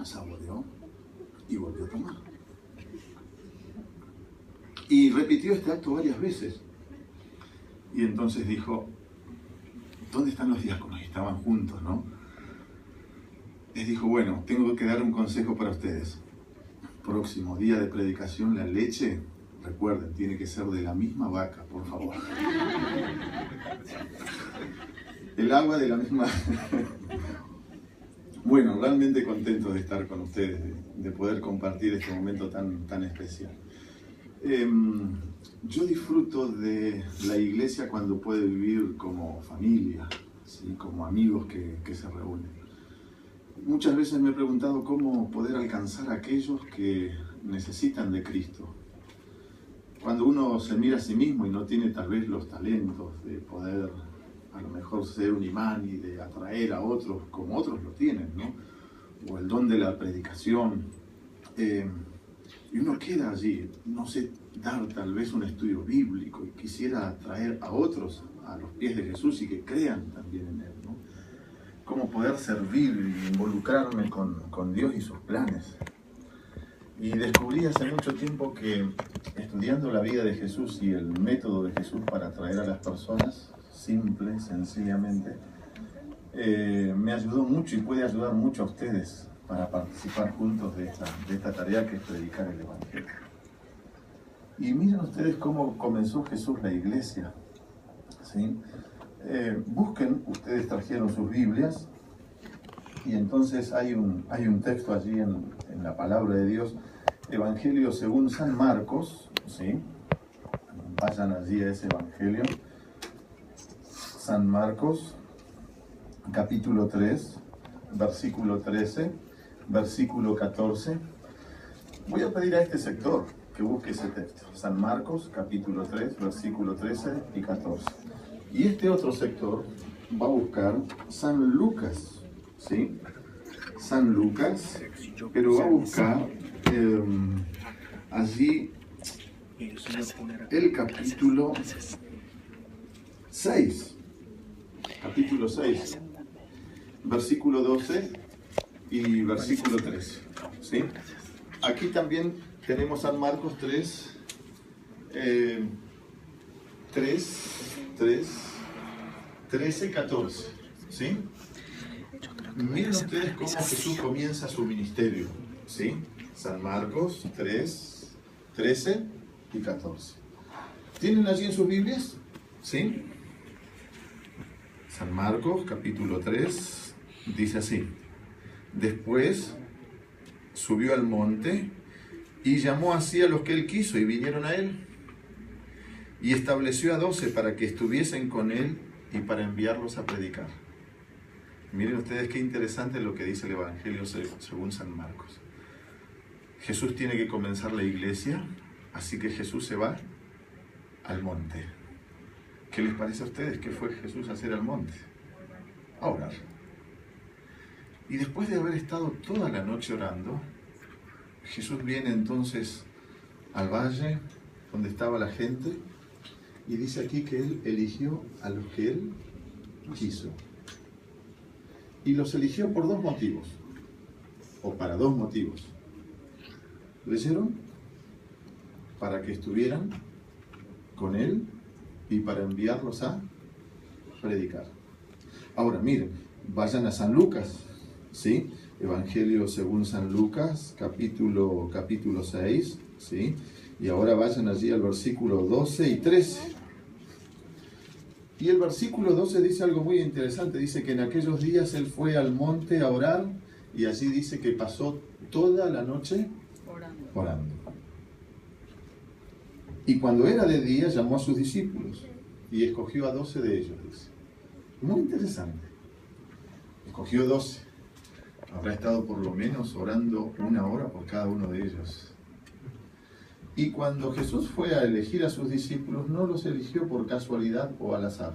saboreó y volvió a tomar. Y repitió este acto varias veces. Y entonces dijo, ¿dónde están los diáconos? Y estaban juntos, ¿no? Les dijo, bueno, tengo que dar un consejo para ustedes. Próximo día de predicación, la leche, recuerden, tiene que ser de la misma vaca, por favor. El agua de la misma... Bueno, realmente contento de estar con ustedes, de poder compartir este momento tan especial. Yo disfruto de la iglesia cuando puede vivir como familia, ¿sí? Como amigos que se reúnen. Muchas veces me he preguntado cómo poder alcanzar a aquellos que necesitan de Cristo. Cuando uno se mira a sí mismo y no tiene tal vez los talentos de poder a lo mejor ser un imán y de atraer a otros como otros lo tienen, ¿no? O el don de la predicación. Y uno queda allí, no sé, dar tal vez un estudio bíblico y quisiera atraer a otros a los pies de Jesús y que crean también en Él, ¿no? Cómo poder servir y involucrarme con Dios y sus planes. Y descubrí hace mucho tiempo que estudiando la vida de Jesús y el método de Jesús para atraer a las personas, simple, sencillamente, me ayudó mucho y puede ayudar mucho a ustedes para participar juntos de esta tarea que es predicar el Evangelio. Y miren ustedes cómo comenzó Jesús la iglesia, ¿sí? Busquen, ustedes trajeron sus Biblias, y entonces hay un texto allí en la palabra de Dios, Evangelio según San Marcos, ¿sí? Vayan allí a ese Evangelio. San Marcos, capítulo 3, versículo 13, versículo 14. Voy a pedir a este sector que busque ese texto. San Marcos, capítulo 3, versículo 13 y 14. Y este otro sector va a buscar San Lucas, ¿sí? San Lucas, pero va a buscar allí el capítulo 6. Capítulo 6, versículo 12 y versículo 13, ¿sí? Aquí también tenemos San Marcos 3, 13, 14, ¿sí? Miren ustedes cómo Jesús comienza su ministerio, ¿sí? San Marcos 3, 13 y 14. ¿Tienen allí en sus Biblias? ¿Sí? San Marcos, capítulo 3, dice así. Después subió al monte y llamó así a los que él quiso y vinieron a él. Y estableció a 12 para que estuviesen con él y para enviarlos a predicar. Miren ustedes qué interesante lo que dice el Evangelio según San Marcos. Jesús tiene que comenzar la iglesia, así que Jesús se va al monte. ¿Qué les parece a ustedes? ¿Qué fue Jesús a hacer al monte? A orar. Y después de haber estado toda la noche orando, Jesús viene entonces al valle donde estaba la gente y dice aquí que Él eligió a los que Él quiso. Y los eligió por dos motivos, o para dos motivos. ¿Leyeron? Para que estuvieran con Él y para enviarlos a predicar. Ahora, miren, vayan a San Lucas, ¿sí? Evangelio según San Lucas, capítulo 6, ¿sí? Y ahora vayan allí al versículo 12 y 13. Y el versículo 12 dice algo muy interesante, dice que en aquellos días Él fue al monte a orar, y así dice que pasó toda la noche orando. Y cuando era de día llamó a sus discípulos y escogió a 12 de ellos, dice. Muy interesante. Escogió 12. Habrá estado por lo menos orando 1 hora por cada uno de ellos. Y cuando Jesús fue a elegir a sus discípulos, no los eligió por casualidad o al azar.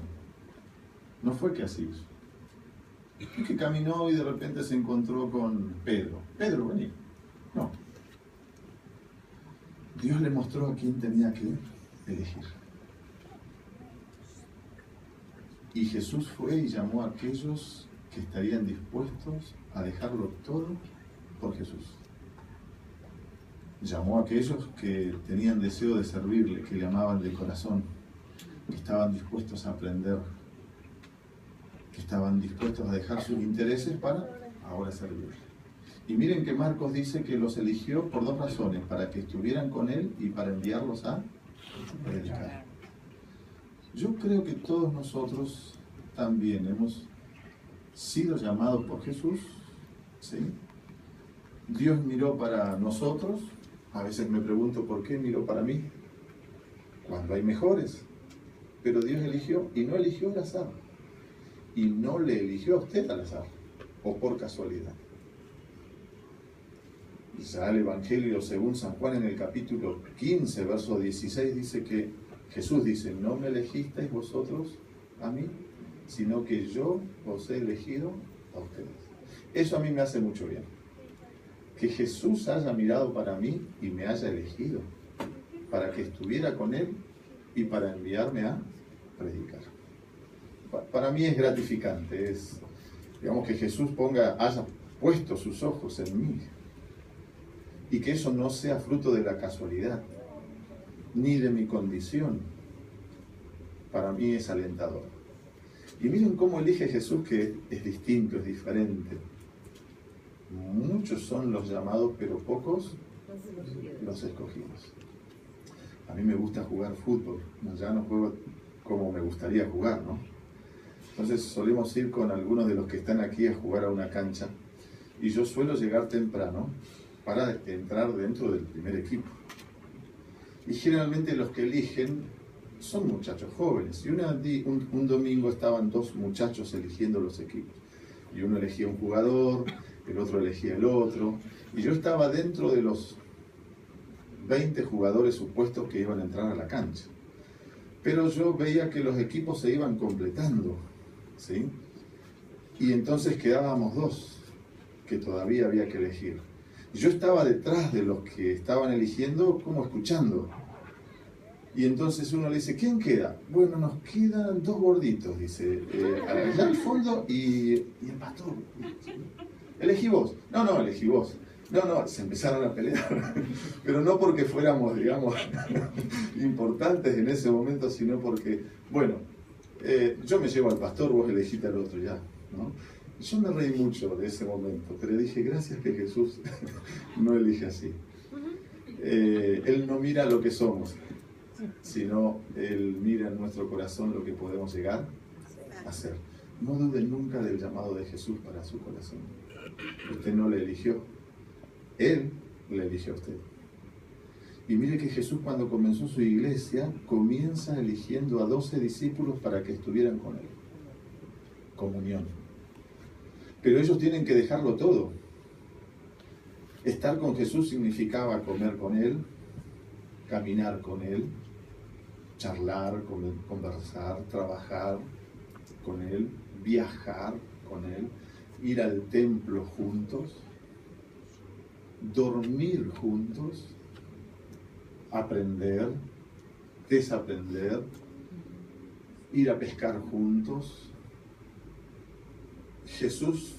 No fue que así hizo. Es que caminó y de repente se encontró con Pedro. Pedro, vení. No. Dios le mostró a quién tenía que elegir. Y Jesús fue y llamó a aquellos que estarían dispuestos a dejarlo todo por Jesús. Llamó a aquellos que tenían deseo de servirle, que le amaban de corazón, que estaban dispuestos a aprender, que estaban dispuestos a dejar sus intereses para ahora servirle. Y miren que Marcos dice que los eligió por dos razones: para que estuvieran con él y para enviarlos a predicar. Yo creo que todos nosotros también hemos sido llamados por Jesús, ¿sí? Dios miró para nosotros. A veces me pregunto por qué miró para mí, cuando hay mejores. Pero Dios eligió, y no eligió al azar. Y no le eligió a usted al azar, o por casualidad. Ya el Evangelio según San Juan en el capítulo 15, verso 16, dice que Jesús dice: no me elegisteis vosotros a mí, sino que yo os he elegido a ustedes. Eso a mí me hace mucho bien. Que Jesús haya mirado para mí y me haya elegido para que estuviera con Él y para enviarme a predicar. Para mí es gratificante, digamos, que Jesús haya puesto sus ojos en mí y que eso no sea fruto de la casualidad ni de mi condición. Para mí es alentador. Y miren cómo elige Jesús, que es distinto, es diferente. Muchos son los llamados, pero pocos los escogidos. A mí me gusta jugar fútbol, ya no juego como me gustaría jugar, ¿no? Entonces solemos ir con algunos de los que están aquí a jugar a una cancha, y yo suelo llegar temprano para entrar dentro del primer equipo. Y generalmente los que eligen son muchachos jóvenes. Y un domingo estaban dos muchachos eligiendo los equipos. Y uno elegía un jugador, el otro elegía el otro. Y yo estaba dentro de los 20 jugadores supuestos que iban a entrar a la cancha. Pero yo veía que los equipos se iban completando, ¿sí? Y entonces quedábamos dos, que todavía había que elegir. Yo estaba detrás de los que estaban eligiendo, como escuchando. Y entonces uno le dice: ¿quién queda? Bueno, nos quedan dos gorditos, dice, allá al fondo y el pastor. ¿Elegí vos? No, elegí vos. No, se empezaron a pelear. Pero no porque fuéramos, digamos, importantes en ese momento, sino porque, bueno, yo me llevo al pastor, vos elegiste al otro ya, ¿no? Yo me reí mucho de ese momento, pero dije: gracias que Jesús no elige así. Él no mira lo que somos, sino Él mira en nuestro corazón lo que podemos llegar a hacer. No duden nunca del llamado de Jesús para su corazón. Usted no le eligió, Él le eligió a usted. Y mire que Jesús, cuando comenzó su iglesia, comienza eligiendo a 12 discípulos para que estuvieran con Él. Comunión. Pero ellos tienen que dejarlo todo. Estar con Jesús significaba comer con Él, caminar con Él, charlar, conversar, trabajar con Él, viajar con Él, ir al templo juntos, dormir juntos, aprender, desaprender, ir a pescar juntos. Jesús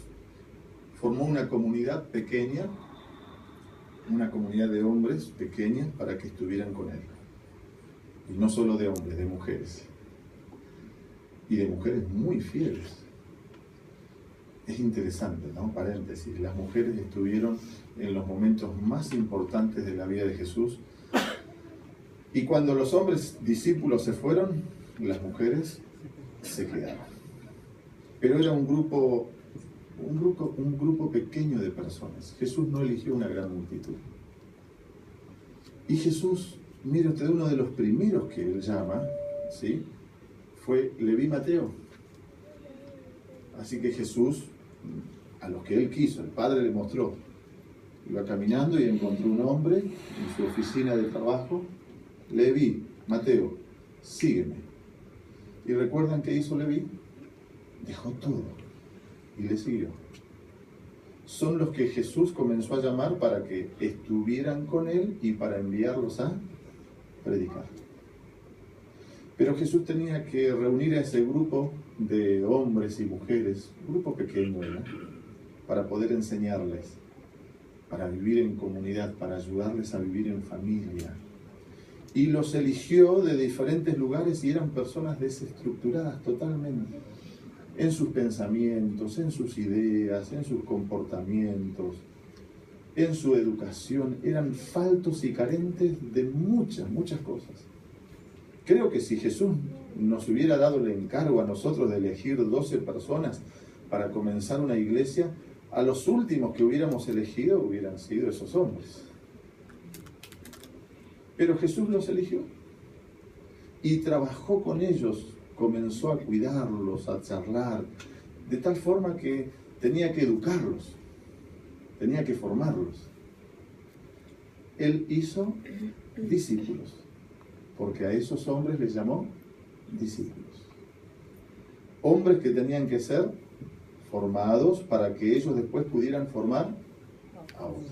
formó una comunidad pequeña, una comunidad de hombres pequeña para que estuvieran con Él. Y no solo de hombres, de mujeres. Y de mujeres muy fieles. Es interesante, ¿no? Paréntesis, las mujeres estuvieron en los momentos más importantes de la vida de Jesús. Y cuando los hombres discípulos se fueron, las mujeres se quedaron. Pero era un grupo pequeño de personas. Jesús no eligió una gran multitud. Y Jesús, mire usted, uno de los primeros que Él llama, ¿sí?, fue Leví Mateo. Así que Jesús, a los que Él quiso, el Padre le mostró. Iba caminando y encontró un hombre en su oficina de trabajo. Leví, Mateo, sígueme. ¿Y recuerdan qué hizo Leví? Dejó todo y le siguió. Son los que Jesús comenzó a llamar para que estuvieran con Él y para enviarlos a predicar. Pero Jesús tenía que reunir a ese grupo de hombres y mujeres, grupo pequeño, ¿no?, para poder enseñarles. para vivir en comunidad, para ayudarles a vivir en familia. Y los eligió de diferentes lugares y eran personas desestructuradas totalmente, en sus pensamientos, en sus ideas, en sus comportamientos, en su educación. Eran faltos y carentes de muchas cosas. Creo que si Jesús nos hubiera dado el encargo a nosotros de elegir 12 personas para comenzar una iglesia, a los últimos que hubiéramos elegido hubieran sido esos hombres. Pero Jesús los eligió y trabajó con ellos, comenzó a cuidarlos, a charlar, de tal forma que tenía que educarlos, tenía que formarlos. Él hizo discípulos, porque a esos hombres les llamó discípulos. Hombres que tenían que ser formados para que ellos después pudieran formar a otros.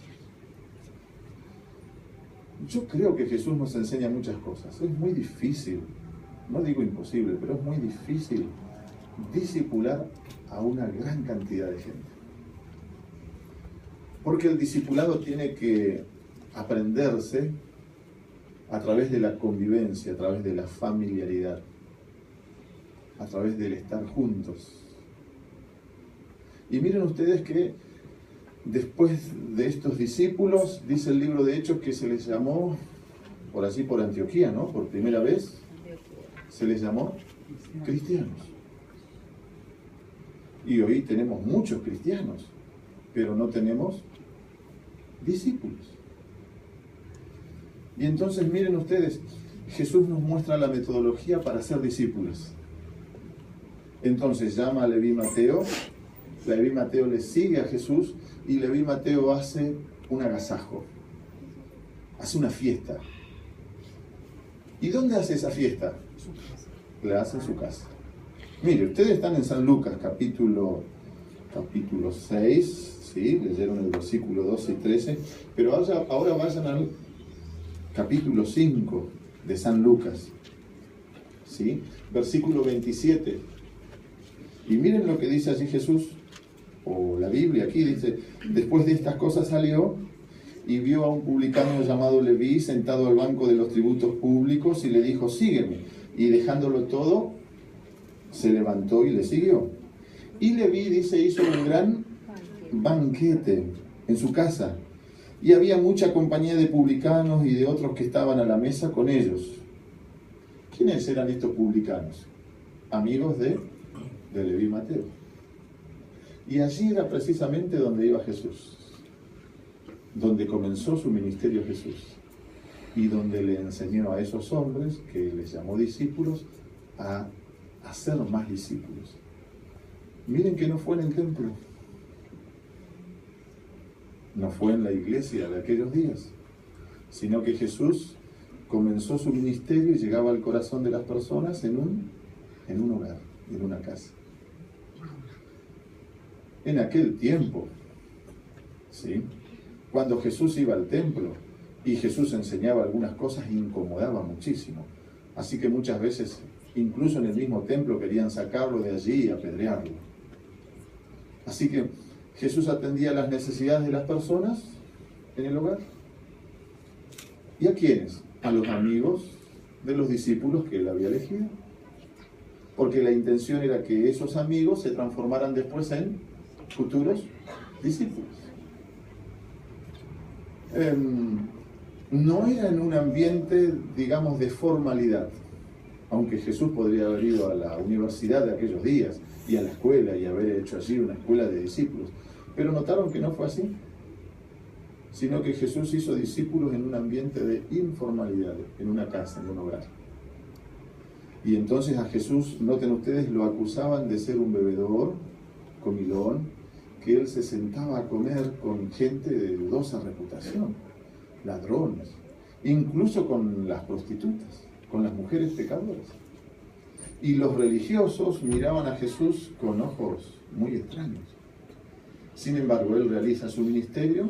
Yo creo que Jesús nos enseña muchas cosas. Es muy difícil, no digo imposible, pero es muy difícil discipular a una gran cantidad de gente. Porque el discipulado tiene que aprenderse a través de la convivencia, a través de la familiaridad, a través del estar juntos. Y miren ustedes que después de estos discípulos, dice el libro de Hechos que se les llamó, por Antioquía, ¿no? Por primera vez, se les llamó cristianos. Y hoy tenemos muchos cristianos, pero no tenemos discípulos. Y entonces miren ustedes, Jesús nos muestra la metodología para ser discípulos. Entonces llama a Leví Mateo, Leví Mateo le sigue a Jesús y Leví Mateo hace un agasajo, hace una fiesta. ¿Y dónde hace esa fiesta? La hace en su casa. Mire, ustedes están en San Lucas, capítulo 6, ¿sí? Leyeron el versículo 12 y 13, pero ahora vayan al capítulo 5 de San Lucas, ¿sí? Versículo 27. Y miren lo que dice allí Jesús, o la Biblia aquí dice: después de estas cosas salió y vio a un publicano llamado Leví sentado al banco de los tributos públicos y le dijo: sígueme. Y dejándolo todo, se levantó y le siguió. Y Leví, dice, hizo un gran banquete en su casa, y había mucha compañía de publicanos y de otros que estaban a la mesa con ellos. ¿Quiénes eran estos publicanos? Amigos de Leví Mateo. Y allí era precisamente donde iba Jesús, donde comenzó su ministerio Jesús, y donde le enseñó a esos hombres, que les llamó discípulos, a hacer más discípulos. Miren que no fue en el templo, no fue en la iglesia de aquellos días, sino que Jesús comenzó su ministerio y llegaba al corazón de las personas en un hogar, en una casa. En aquel tiempo, ¿sí?, cuando Jesús iba al templo y Jesús enseñaba algunas cosas, incomodaba muchísimo. Así que muchas veces, incluso en el mismo templo, querían sacarlo de allí y apedrearlo. Así que Jesús atendía las necesidades de las personas en el hogar. ¿Y a quiénes? A los amigos de los discípulos que él había elegido. Porque la intención era que esos amigos se transformaran después en futuros discípulos. No era en un ambiente, digamos, de formalidad, aunque Jesús podría haber ido a la universidad de aquellos días y a la escuela y haber hecho allí una escuela de discípulos, pero notaron que no fue así, sino que Jesús hizo discípulos en un ambiente de informalidad, en una casa, en un hogar. Y entonces a Jesús, noten ustedes, lo acusaban de ser un bebedor, comilón, que él se sentaba a comer con gente de dudosa reputación, ladrones, incluso con las prostitutas, con las mujeres pecadoras. Y los religiosos miraban a Jesús con ojos muy extraños. Sin embargo, él realiza su ministerio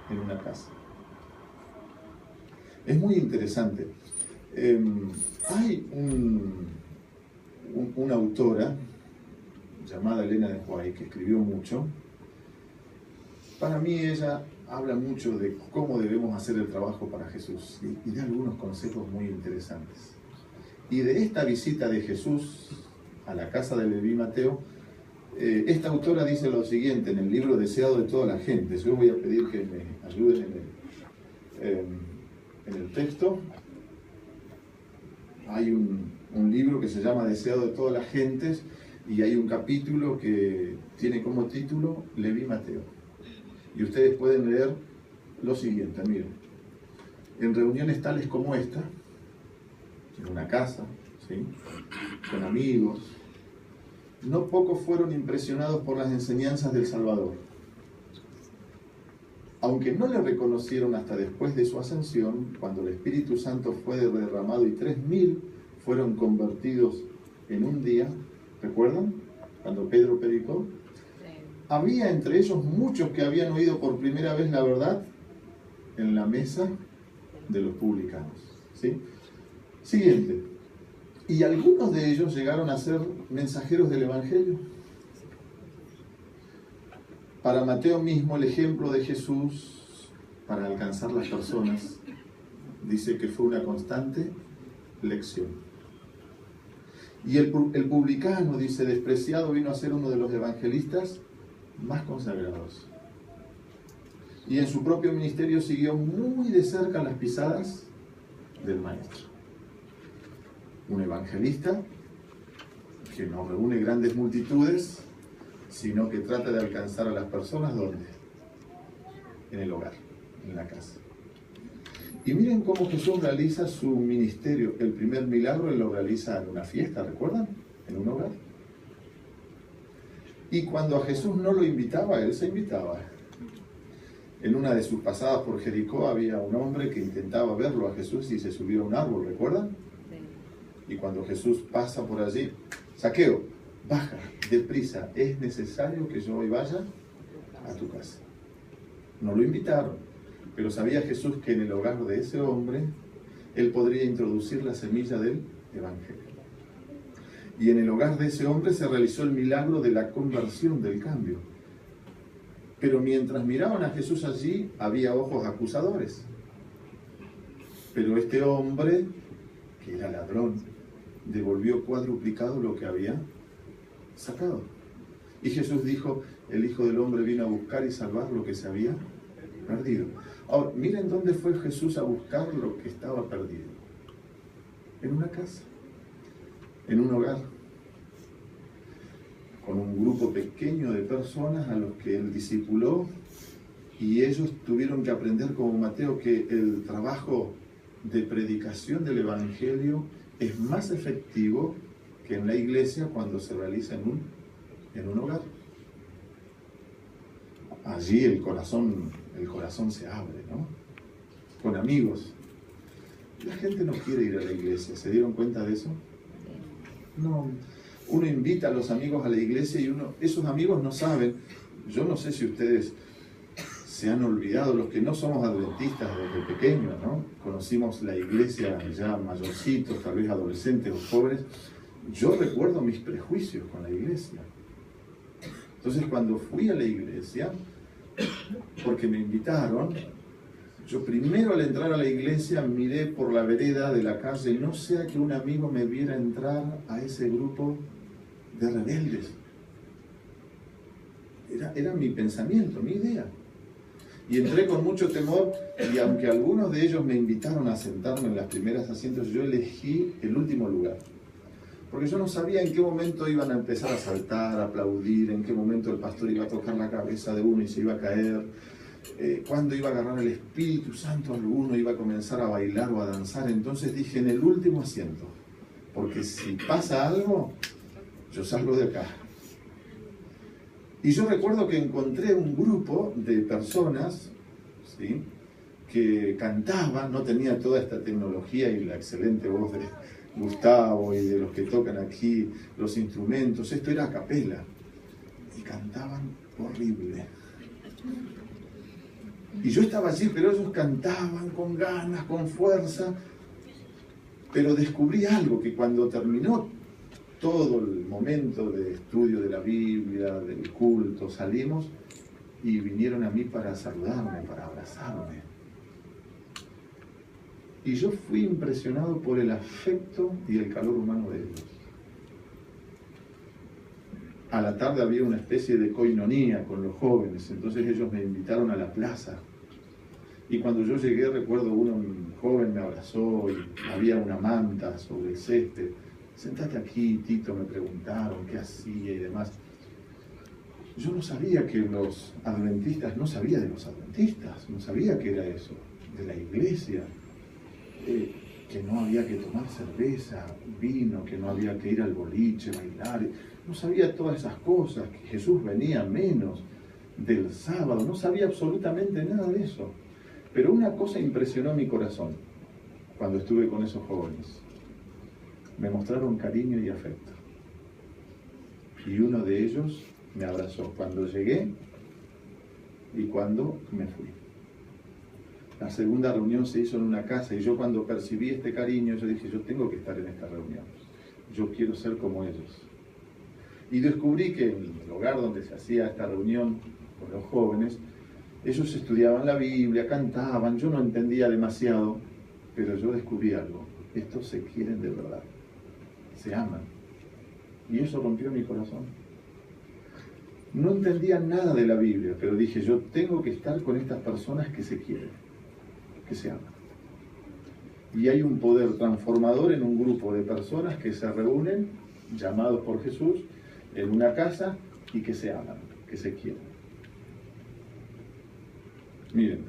en una casa. Es muy interesante. Hay una autora llamada Elena de White que escribió mucho. Para mí ella habla mucho de cómo debemos hacer el trabajo para Jesús y da algunos consejos muy interesantes. Y de esta visita de Jesús a la casa de Leví Mateo, esta autora dice lo siguiente en el libro Deseado de toda la gente. Yo voy a pedir que me ayuden en el texto. Hay un libro que se llama Deseado de todas las gentes y hay un capítulo que tiene como título Leví Mateo. Y ustedes pueden leer lo siguiente, miren. En reuniones tales como esta, en una casa, ¿sí?, con amigos, no pocos fueron impresionados por las enseñanzas del Salvador. Aunque no le reconocieron hasta después de su ascensión, cuando el Espíritu Santo fue derramado y 3.000 fueron convertidos en un día, ¿recuerdan? Cuando Pedro predicó. Había entre ellos muchos que habían oído por primera vez la verdad en la mesa de los publicanos, ¿sí? Siguiente. Y algunos de ellos llegaron a ser mensajeros del Evangelio. Para Mateo mismo, el ejemplo de Jesús para alcanzar las personas dice que fue una constante lección. Y el publicano, dice, despreciado, vino a ser uno de los evangelistas más consagrados. Y en su propio ministerio siguió muy de cerca las pisadas del Maestro. Un evangelista que no reúne grandes multitudes, sino que trata de alcanzar a las personas, ¿dónde? En el hogar, en la casa. Y miren cómo Jesús realiza su ministerio. El primer milagro él lo realiza en una fiesta, ¿recuerdan? En un hogar. Y cuando a Jesús no lo invitaba, él se invitaba. En una de sus pasadas por Jericó había un hombre que intentaba verlo a Jesús y se subió a un árbol, ¿recuerdan? Sí. Y cuando Jesús pasa por allí, Zaqueo, baja, deprisa, es necesario que yo hoy vaya a tu casa. No lo invitaron, pero sabía Jesús que en el hogar de ese hombre, él podría introducir la semilla del Evangelio. Y en el hogar de ese hombre se realizó el milagro de la conversión, del cambio. Pero mientras miraban a Jesús allí, había ojos acusadores. Pero este hombre, que era ladrón, devolvió cuadruplicado lo que había sacado. Y Jesús dijo, el Hijo del Hombre vino a buscar y salvar lo que se había perdido. Ahora, miren dónde fue Jesús a buscar lo que estaba perdido. En una casa, en un hogar, con un grupo pequeño de personas a los que él discipuló, y ellos tuvieron que aprender como Mateo que el trabajo de predicación del Evangelio es más efectivo que en la iglesia cuando se realiza en un hogar. Allí el corazón se abre, ¿no? Con amigos. La gente no quiere ir a la iglesia, ¿se dieron cuenta de eso? No. Uno invita a los amigos a la iglesia y esos amigos no saben. Yo no sé si ustedes se han olvidado, los que no somos adventistas desde pequeños, ¿no? Conocimos la iglesia ya mayorcitos, tal vez adolescentes o jóvenes. Yo recuerdo mis prejuicios con la iglesia. Entonces, cuando fui a la iglesia, porque me invitaron, yo primero al entrar a la iglesia miré por la vereda de la calle, no sea que un amigo me viera entrar a ese grupo de rebeldes. Era mi pensamiento, mi idea. Y entré con mucho temor, y aunque algunos de ellos me invitaron a sentarme en las primeras asientos, yo elegí el último lugar. Porque yo no sabía en qué momento iban a empezar a saltar, a aplaudir, en qué momento el pastor iba a tocar la cabeza de uno y se iba a caer, cuándo iba a agarrar el Espíritu Santo a alguno, iba a comenzar a bailar o a danzar. Entonces dije, en el último asiento, porque si pasa algo, yo salgo de acá. Y yo recuerdo que encontré un grupo de personas, ¿sí?, que cantaban, no tenía toda esta tecnología y la excelente voz de Gustavo y de los que tocan aquí los instrumentos. Esto era a capela. Y cantaban horrible. Y yo estaba allí, pero ellos cantaban con ganas, con fuerza. Pero descubrí algo, que cuando terminó todo el momento de estudio de la Biblia, del culto, salimos, y vinieron a mí para saludarme, para abrazarme. Y yo fui impresionado por el afecto y el calor humano de ellos. A la tarde había una especie de coinonía con los jóvenes, entonces ellos me invitaron a la plaza. Y cuando yo llegué, recuerdo un joven me abrazó y había una manta sobre el césped. Sentate aquí, Tito, me preguntaron qué hacía y demás. Yo no sabía que los adventistas, no sabía de los adventistas, no sabía que era eso, de la iglesia, que no había que tomar cerveza, vino, que no había que ir al boliche, bailar. No sabía todas esas cosas, que Jesús venía menos del sábado, no sabía absolutamente nada de eso. Pero una cosa impresionó mi corazón cuando estuve con esos jóvenes. Me mostraron cariño y afecto. Y uno de ellos me abrazó cuando llegué y cuando me fui. La segunda reunión se hizo en una casa y yo cuando percibí este cariño, yo dije, yo tengo que estar en esta reunión. Yo quiero ser como ellos. Y descubrí que en el hogar donde se hacía esta reunión con los jóvenes, ellos estudiaban la Biblia, cantaban, yo no entendía demasiado, pero yo descubrí algo. Estos se quieren de verdad, se aman. Y eso rompió mi corazón. No entendía nada de la Biblia, pero dije, yo tengo que estar con estas personas que se quieren, que se aman. Y hay un poder transformador en un grupo de personas que se reúnen, llamados por Jesús, en una casa y que se aman, que se quieren. Miren,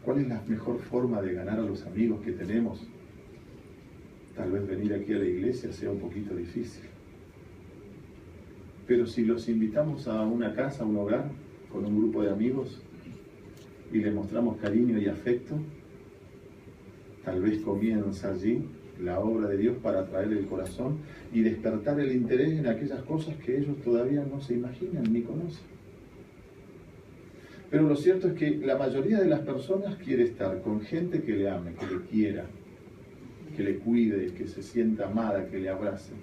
¿cuál es la mejor forma de ganar a los amigos que tenemos? Tal vez venir aquí a la iglesia sea un poquito difícil. Pero si los invitamos a una casa, a un hogar, con un grupo de amigos, y les mostramos cariño y afecto, tal vez comienza allí la obra de Dios para atraer el corazón y despertar el interés en aquellas cosas que ellos todavía no se imaginan ni conocen. Pero lo cierto es que la mayoría de las personas quiere estar con gente que le ame, que le quiera, que le cuide, que se sienta amada, que le abrace.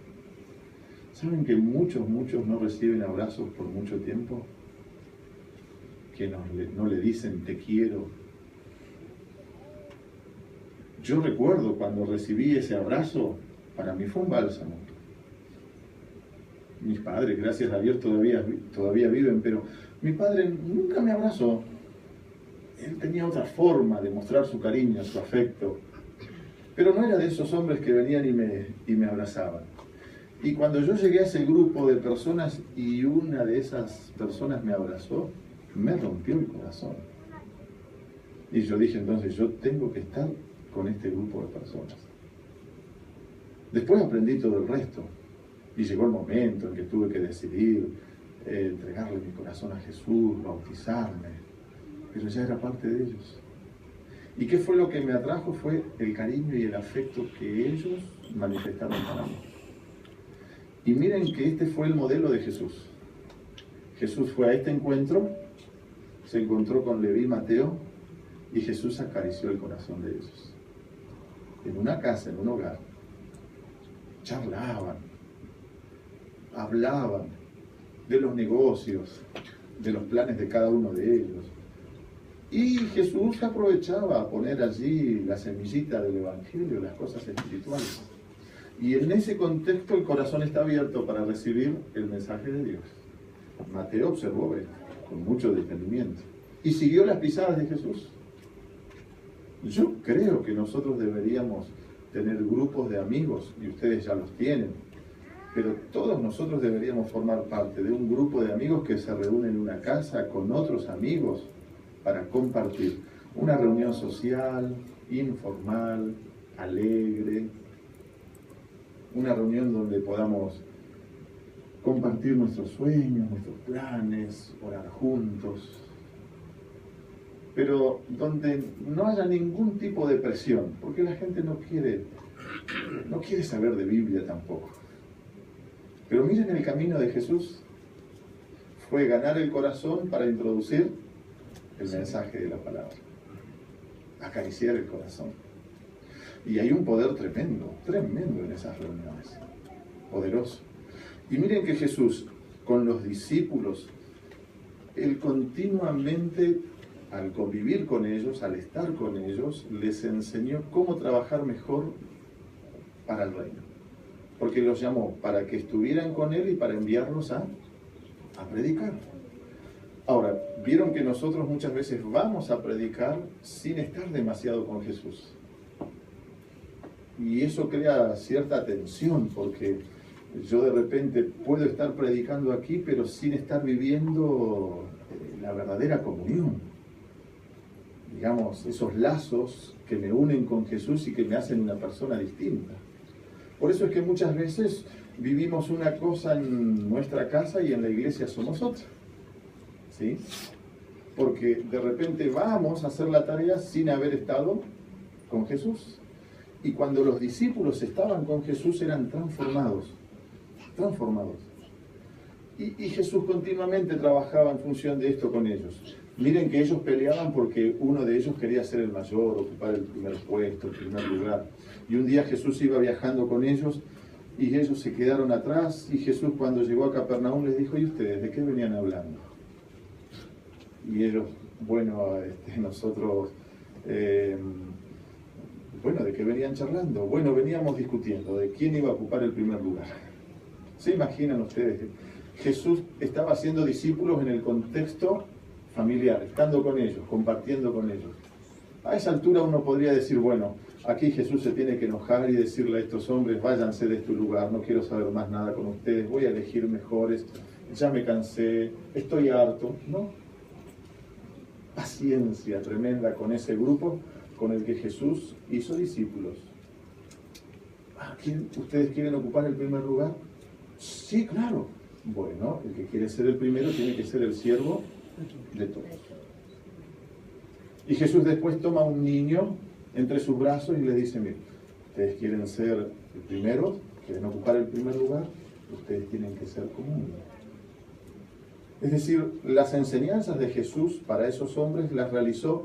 ¿Saben que muchos no reciben abrazos por mucho tiempo? Que no le dicen te quiero. Yo recuerdo cuando recibí ese abrazo, para mí fue un bálsamo. Mis padres, gracias a Dios, todavía viven, pero mi padre nunca me abrazó. Él tenía otra forma de mostrar su cariño, su afecto. Pero no era de esos hombres que venían y me abrazaban. Y cuando yo llegué a ese grupo de personas y una de esas personas me abrazó, me rompió el corazón. Y yo dije, entonces yo tengo que estar con este grupo de personas. Después aprendí todo el resto. Y llegó el momento en que tuve que decidir entregarle mi corazón a Jesús, bautizarme. Pero ya era parte de ellos. ¿Y qué fue lo que me atrajo? Fue el cariño y el afecto que ellos manifestaron para mí. Y miren que este fue el modelo de Jesús. Jesús fue a este encuentro, se encontró con Leví y Mateo, y Jesús acarició el corazón de ellos. En una casa, en un hogar, charlaban, hablaban de los negocios, de los planes de cada uno de ellos. Y Jesús aprovechaba a poner allí la semillita del Evangelio, las cosas espirituales. Y en ese contexto el corazón está abierto para recibir el mensaje de Dios. Mateo observó esto con mucho detenimiento y siguió las pisadas de Jesús. Yo creo que nosotros deberíamos tener grupos de amigos, y ustedes ya los tienen, pero todos nosotros deberíamos formar parte de un grupo de amigos que se reúne en una casa con otros amigos para compartir. Una reunión social, informal, alegre, una reunión donde podamos compartir nuestros sueños, nuestros planes, orar juntos, pero donde no haya ningún tipo de presión, porque la gente no quiere saber de Biblia tampoco. Pero miren el camino de Jesús, fue ganar el corazón para introducir el mensaje de la palabra, acariciar el corazón. Y hay un poder tremendo en esas reuniones, poderoso. Y miren que Jesús, con los discípulos, Él continuamente, al convivir con ellos, al estar con ellos, les enseñó cómo trabajar mejor para el reino. Porque los llamó para que estuvieran con Él y para enviarlos a predicar. Ahora, vieron que nosotros muchas veces vamos a predicar sin estar demasiado con Jesús. Y eso crea cierta tensión, porque yo de repente puedo estar predicando aquí, pero sin estar viviendo la verdadera comunión. Digamos, esos lazos que me unen con Jesús y que me hacen una persona distinta. Por eso es que muchas veces vivimos una cosa en nuestra casa y en la iglesia somos otra. ¿Sí? Porque de repente vamos a hacer la tarea sin haber estado con Jesús. Y cuando los discípulos estaban con Jesús eran transformados. Y Jesús continuamente trabajaba en función de esto con ellos. Miren que ellos peleaban porque uno de ellos quería ser el mayor, ocupar el primer puesto, el primer lugar. Y un día Jesús iba viajando con ellos y ellos se quedaron atrás. Y Jesús, cuando llegó a Capernaum, les dijo: ¿y ustedes de qué venían hablando? Y ellos, nosotros, ¿de qué venían charlando? Bueno, veníamos discutiendo de quién iba a ocupar el primer lugar. ¿Se imaginan ustedes? Jesús estaba haciendo discípulos en el contexto familiar, estando con ellos, compartiendo con ellos. A esa altura uno podría decir, bueno, aquí Jesús se tiene que enojar y decirle a estos hombres: váyanse de este lugar, no quiero saber más nada con ustedes, voy a elegir mejores, ya me cansé, estoy harto. No. Paciencia tremenda con ese grupo con el que Jesús hizo discípulos. ¿Ustedes quieren ocupar el primer lugar? Sí, claro. Bueno, el que quiere ser el primero tiene que ser el siervo de todos. Y Jesús después toma a un niño entre sus brazos y le dice: miren, ustedes quieren ser el primero, quieren ocupar el primer lugar, ustedes tienen que ser como uno. Es decir, las enseñanzas de Jesús para esos hombres las realizó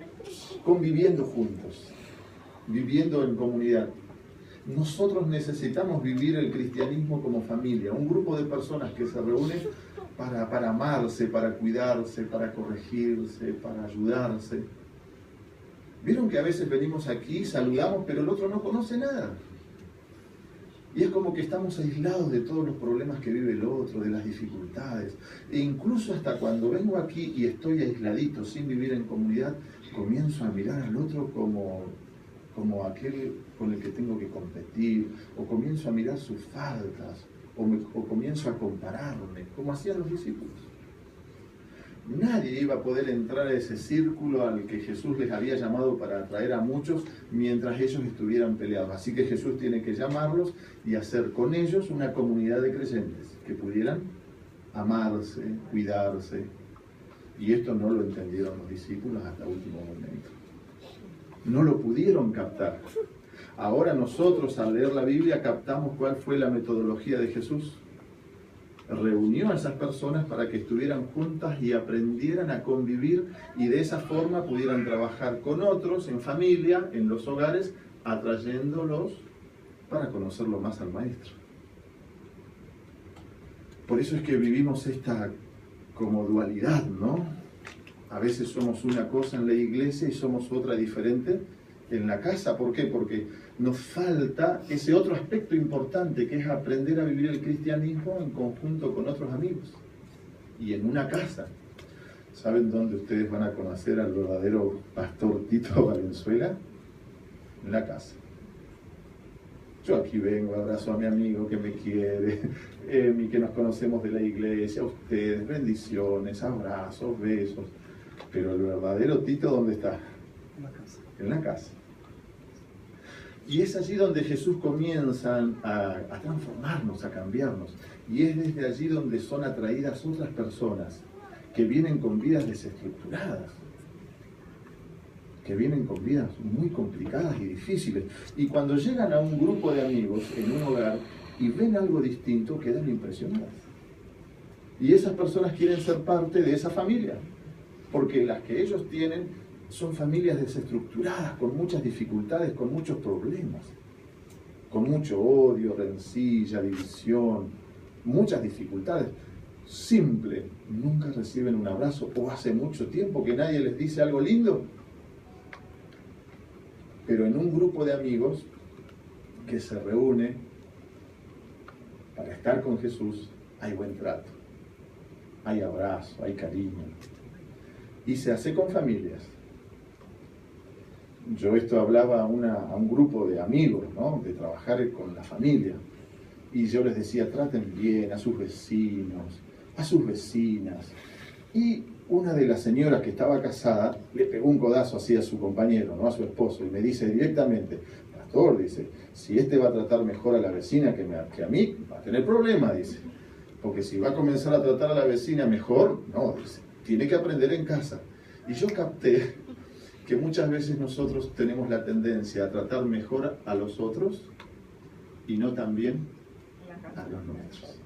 conviviendo juntos, viviendo en comunidad. Nosotros necesitamos vivir el cristianismo como familia, un grupo de personas que se reúnen para amarse, para cuidarse, para corregirse, para ayudarse. ¿Vieron que a veces venimos aquí, saludamos, pero el otro no conoce nada? Y es como que estamos aislados de todos los problemas que vive el otro, de las dificultades. E incluso hasta cuando vengo aquí y estoy aisladito, sin vivir en comunidad, comienzo a mirar al otro como aquel con el que tengo que competir, o comienzo a mirar sus faltas, o comienzo a compararme, como hacían los discípulos. Nadie iba a poder entrar a ese círculo al que Jesús les había llamado para atraer a muchos mientras ellos estuvieran peleados. Así que Jesús tiene que llamarlos y hacer con ellos una comunidad de creyentes que pudieran amarse, cuidarse. Y esto no lo entendieron los discípulos hasta el último momento. No lo pudieron captar. Ahora nosotros, al leer la Biblia, captamos cuál fue la metodología de Jesús. Reunió a esas personas para que estuvieran juntas y aprendieran a convivir, y de esa forma pudieran trabajar con otros, en familia, en los hogares, atrayéndolos para conocerlo más al Maestro. Por eso es que vivimos esta como dualidad, ¿no? A veces somos una cosa en la iglesia y somos otra diferente en la casa. ¿Por qué? Porque nos falta ese otro aspecto importante, que es aprender a vivir el cristianismo en conjunto con otros amigos y en una casa. ¿Saben dónde ustedes van a conocer al verdadero pastor Tito Valenzuela? En la casa. Yo aquí vengo, abrazo a mi amigo que me quiere, que nos conocemos de la iglesia, a ustedes, bendiciones, abrazos, besos. Pero el verdadero Tito, ¿dónde está? En la casa. En la casa. Y es allí donde Jesús comienza a transformarnos, a cambiarnos. Y es desde allí donde son atraídas otras personas que vienen con vidas desestructuradas, que vienen con vidas muy complicadas y difíciles. Y cuando llegan a un grupo de amigos en un hogar y ven algo distinto, quedan impresionadas. Y esas personas quieren ser parte de esa familia, porque las que ellos tienen son familias desestructuradas, con muchas dificultades, con muchos problemas, con mucho odio, rencilla, división, muchas dificultades. simple, nunca reciben un abrazo, o hace mucho tiempo que nadie les dice algo lindo. Pero en un grupo de amigos que se reúne para estar con Jesús, hay buen trato, hay abrazo, hay cariño. Y se hace con familias. Yo esto hablaba a un grupo de amigos, ¿no? De trabajar con la familia. Y yo les decía, traten bien a sus vecinos, a sus vecinas. Y una de las señoras que estaba casada le pegó un codazo así a su compañero, ¿no? A su esposo, y me dice directamente, pastor, dice, si este va a tratar mejor a la vecina que a mí, va a tener problemas, dice. Porque si va a comenzar a tratar a la vecina mejor, no, dice, tiene que aprender en casa. Y yo capté que muchas veces nosotros tenemos la tendencia a tratar mejor a los otros y no también a los nuestros.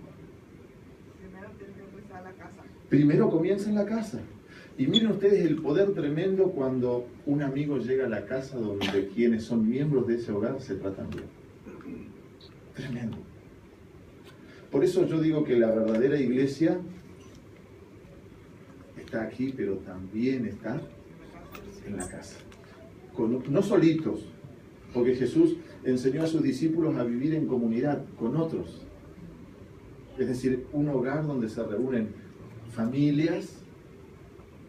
Primero comienza en la casa. Y miren ustedes el poder tremendo cuando un amigo llega a la casa donde quienes son miembros de ese hogar se tratan bien. Tremendo. Por eso yo digo que la verdadera iglesia está aquí, pero también está en la casa. No solitos, porque Jesús enseñó a sus discípulos a vivir en comunidad con otros. Es decir, un hogar donde se reúnen familias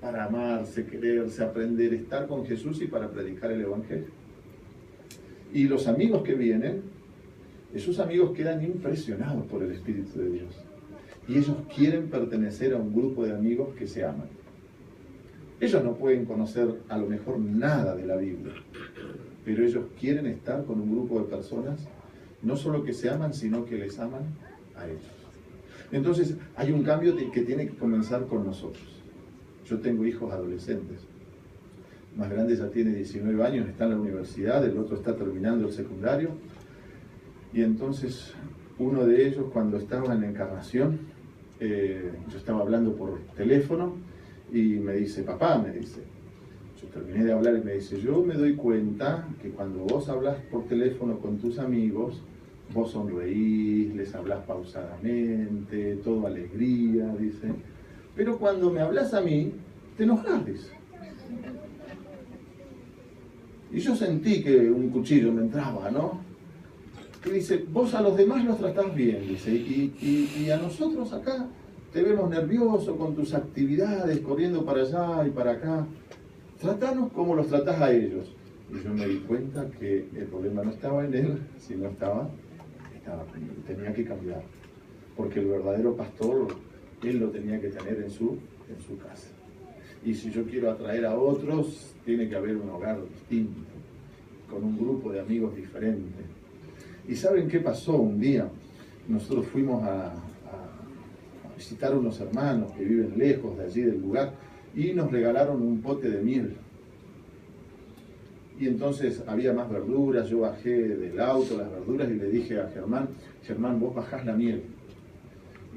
para amarse, quererse, aprender, estar con Jesús y para predicar el Evangelio. Y los amigos que vienen, esos amigos quedan impresionados por el Espíritu de Dios. Y ellos quieren pertenecer a un grupo de amigos que se aman. Ellos no pueden conocer a lo mejor nada de la Biblia, pero ellos quieren estar con un grupo de personas, no solo que se aman, sino que les aman a ellos. Entonces, hay un cambio que tiene que comenzar con nosotros. Yo tengo hijos adolescentes. El más grande ya tiene 19 años, está en la universidad, el otro está terminando el secundario. Y entonces, uno de ellos, cuando estaba en la Encarnación, yo estaba hablando por teléfono y me dice, papá, me dice, yo terminé de hablar y me dice, yo me doy cuenta que cuando vos hablas por teléfono con tus amigos, vos sonreís, les hablas pausadamente, todo alegría, dice. Pero cuando me hablas a mí, te enojas, dice. Y yo sentí que un cuchillo me entraba, ¿no? Y dice, vos a los demás los tratás bien, dice, y a nosotros acá te vemos nervioso con tus actividades, corriendo para allá y para acá. Tratanos como los tratás a ellos. Y yo me di cuenta que el problema no estaba en él, sino estaba conmigo. Tenía que cambiar. Porque el verdadero pastor, él lo tenía que tener en su casa. Y si yo quiero atraer a otros, tiene que haber un hogar distinto, con un grupo de amigos diferentes. ¿Y saben qué pasó un día? Nosotros fuimos a visitar unos hermanos que viven lejos de allí del lugar y nos regalaron un pote de miel. Y entonces había más verduras, yo bajé del auto las verduras y le dije a Germán, Germán, vos bajás la miel.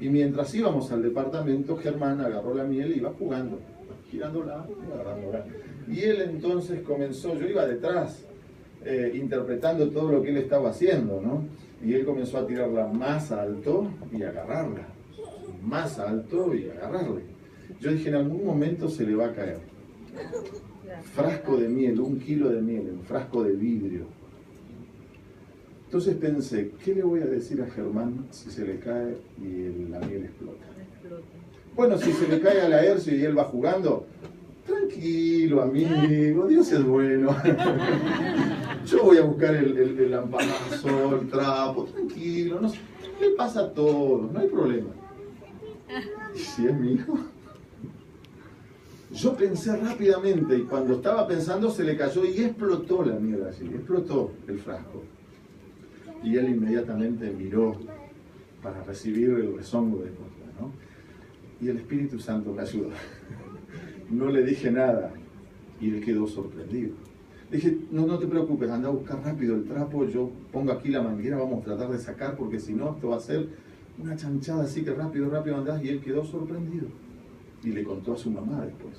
Y mientras íbamos al departamento, Germán agarró la miel y iba jugando, girándola y agarrándola. Y él entonces comenzó, yo iba detrás, interpretando todo lo que él estaba haciendo, ¿no? Y él comenzó a tirarla más alto y agarrarla, más alto y agarrarla. Yo dije, en algún momento se le va a caer. Frasco de miel, 1 kilo de miel, en frasco de vidrio. Entonces pensé, ¿qué le voy a decir a Germán si se le cae y la miel explota? Bueno, si se le cae a Laercio y él va jugando, tranquilo, amigo, Dios es bueno. Yo voy a buscar el lamparazo, el trapo, tranquilo, no, le pasa a todos, no hay problema. ¿Y si es mi hijo? Yo pensé rápidamente y cuando estaba pensando se le cayó y explotó la miel así, explotó el frasco. Y él inmediatamente miró para recibir el rezongo de cosas, ¿no? Y el Espíritu Santo me ayudó. No le dije nada y él quedó sorprendido. Le dije, no te preocupes, anda a buscar rápido el trapo, yo pongo aquí la manguera, vamos a tratar de sacar porque si no esto va a ser una chanchada así que rápido andás. Y él quedó sorprendido. Y le contó a su mamá después.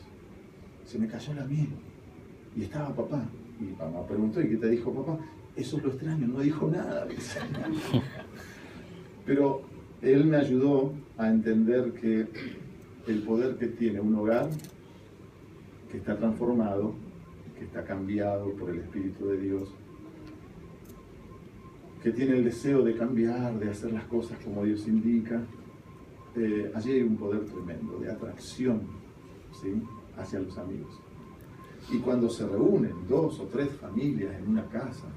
Se me cayó la miel. Y estaba papá. Y mamá preguntó, ¿y qué te dijo papá? Eso es lo extraño, no dijo nada. Pero Él me ayudó a entender que el poder que tiene un hogar que está transformado, que está cambiado por el Espíritu de Dios, que tiene el deseo de cambiar, de hacer las cosas como Dios indica, allí hay un poder tremendo de atracción, ¿sí?, hacia los amigos. Y cuando se reúnen 2 o 3 familias en una casa,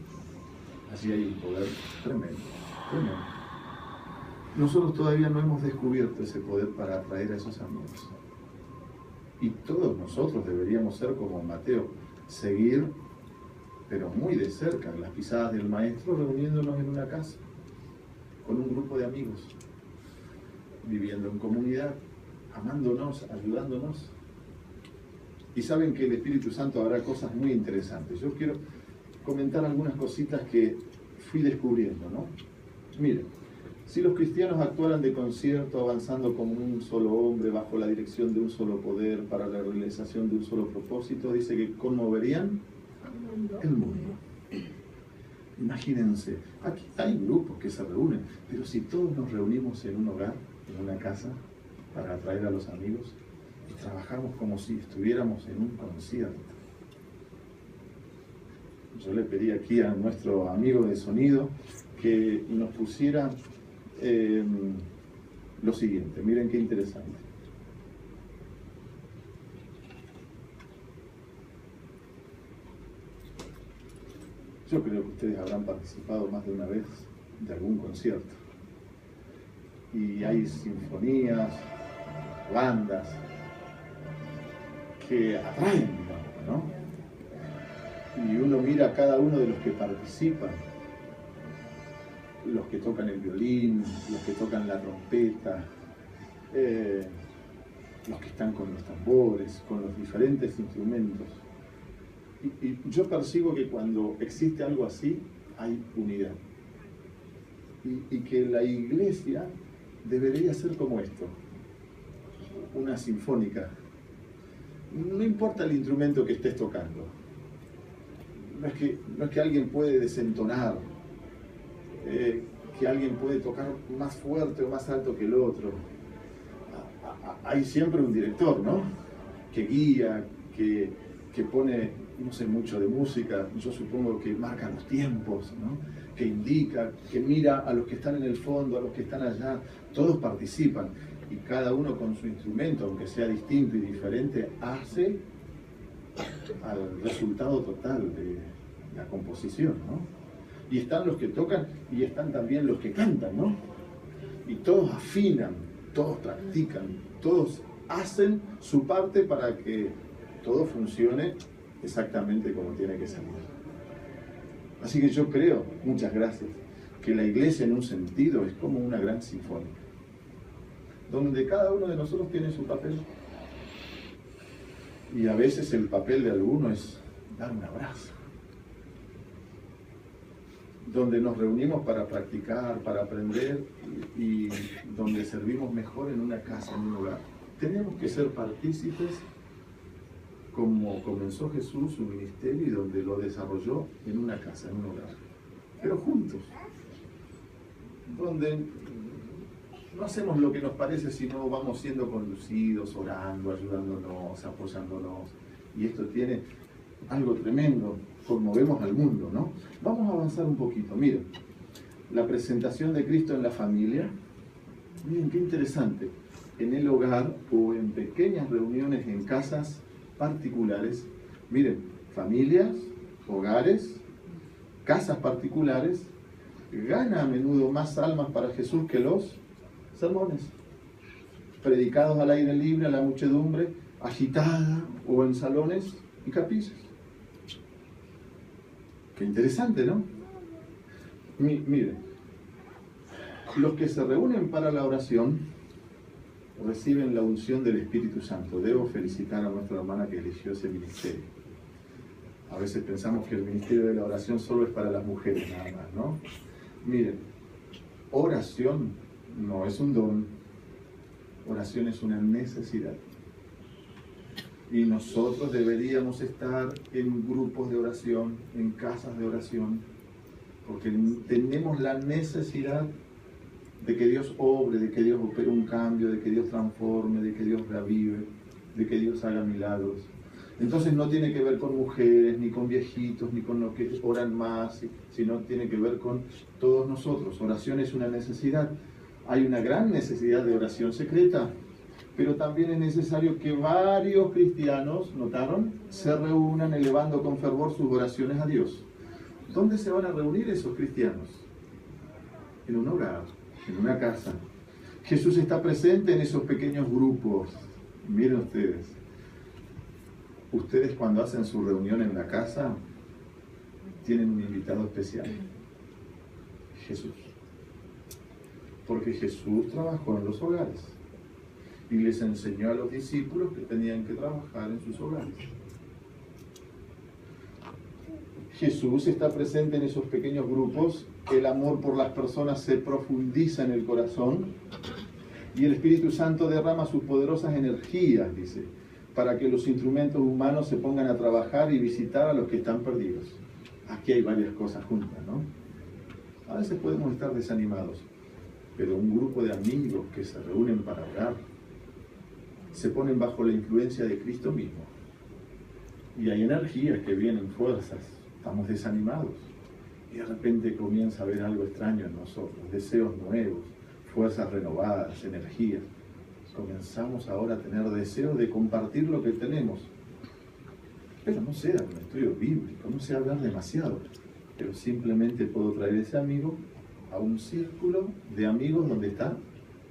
allí hay un poder tremendo, tremendo. Nosotros todavía no hemos descubierto ese poder para atraer a esos amigos. Y todos nosotros deberíamos ser como Mateo, seguir, pero muy de cerca, las pisadas del Maestro, reuniéndonos en una casa, con un grupo de amigos, viviendo en comunidad, amándonos, ayudándonos. Y saben que el Espíritu Santo hará cosas muy interesantes. Yo quiero comentar algunas cositas que fui descubriendo, ¿no? Miren, si los cristianos actuaran de concierto, avanzando como un solo hombre, bajo la dirección de un solo poder, para la realización de un solo propósito, dice que conmoverían el mundo. Imagínense, aquí hay grupos que se reúnen, pero si todos nos reunimos en un hogar, en una casa, para atraer a los amigos, y trabajamos como si estuviéramos en un concierto. Yo le pedí aquí a nuestro amigo de sonido que nos pusiera lo siguiente. Miren qué interesante. Yo creo que ustedes habrán participado más de una vez de algún concierto. Y hay sinfonías, bandas que atraen, digamos, ¿no? Y uno mira a cada uno de los que participan, los que tocan el violín, los que tocan la trompeta, los que están con los tambores, con los diferentes instrumentos. Y yo percibo que cuando existe algo así, hay unidad. Y que la iglesia debería ser como esto, una sinfónica. No importa el instrumento que estés tocando. No es que alguien puede desentonar, que alguien puede tocar más fuerte o más alto que el otro. Hay siempre un director, ¿no?, que guía, que pone, no sé mucho de música, yo supongo que marca los tiempos, ¿no?, que indica, que mira a los que están en el fondo, a los que están allá, todos participan y cada uno con su instrumento, aunque sea distinto y diferente, hace al resultado total de la composición, ¿no? Y están los que tocan y están también los que cantan, ¿no? Y todos afinan, todos practican, todos hacen su parte para que todo funcione exactamente como tiene que salir. Así que yo creo, muchas gracias, que la iglesia en un sentido es como una gran sinfónica, donde cada uno de nosotros tiene su papel. Y a veces el papel de alguno es dar un abrazo, donde nos reunimos para practicar, para aprender y donde servimos mejor en una casa, en un hogar. Tenemos que ser partícipes como comenzó Jesús su ministerio y donde lo desarrolló en una casa, en un hogar, pero juntos, donde no hacemos lo que nos parece, sino vamos siendo conducidos, orando, ayudándonos, apoyándonos. Y esto tiene algo tremendo, conmovemos al mundo, ¿no? Vamos a avanzar un poquito. Miren, la presentación de Cristo en la familia. Miren qué interesante. En el hogar o en pequeñas reuniones en casas particulares. Miren, familias, hogares, casas particulares, gana a menudo más almas para Jesús que los sermones, predicados al aire libre a la muchedumbre, agitada o en salones y capillas. Qué interesante, ¿no? Miren, los que se reúnen para la oración reciben la unción del Espíritu Santo. Debo felicitar a nuestra hermana que eligió ese ministerio. A veces pensamos que el ministerio de la oración solo es para las mujeres nada más, ¿no? Miren, oración no es un don, oración es una necesidad. Y nosotros deberíamos estar en grupos de oración, en casas de oración, porque tenemos la necesidad de que Dios obre, de que Dios opere un cambio, de que Dios transforme, de que Dios reavive, de que Dios haga milagros. Entonces no tiene que ver con mujeres, ni con viejitos, ni con los que oran más, sino tiene que ver con todos nosotros. Oración es una necesidad. Hay una gran necesidad de oración secreta, pero también es necesario que varios cristianos, ¿notaron?, se reúnan elevando con fervor sus oraciones a Dios. ¿Dónde se van a reunir esos cristianos? En un hogar, en una casa. Jesús está presente en esos pequeños grupos. Miren ustedes cuando hacen su reunión en la casa, tienen un invitado especial, Jesús. Porque Jesús trabajó en los hogares y les enseñó a los discípulos que tenían que trabajar en sus hogares. Jesús está presente en esos pequeños grupos, el amor por las personas se profundiza en el corazón y el Espíritu Santo derrama sus poderosas energías, dice, para que los instrumentos humanos se pongan a trabajar y visitar a los que están perdidos. Aquí hay varias cosas juntas, ¿no? A veces podemos estar desanimados, pero un grupo de amigos que se reúnen para orar, se ponen bajo la influencia de Cristo mismo. Y hay energías que vienen, fuerzas, estamos desanimados. Y de repente comienza a haber algo extraño en nosotros, deseos nuevos, fuerzas renovadas, energías. Comenzamos ahora a tener deseos de compartir lo que tenemos. Pero no sea un estudio bíblico, no sea hablar demasiado, pero simplemente puedo traer ese amigo a un círculo de amigos donde está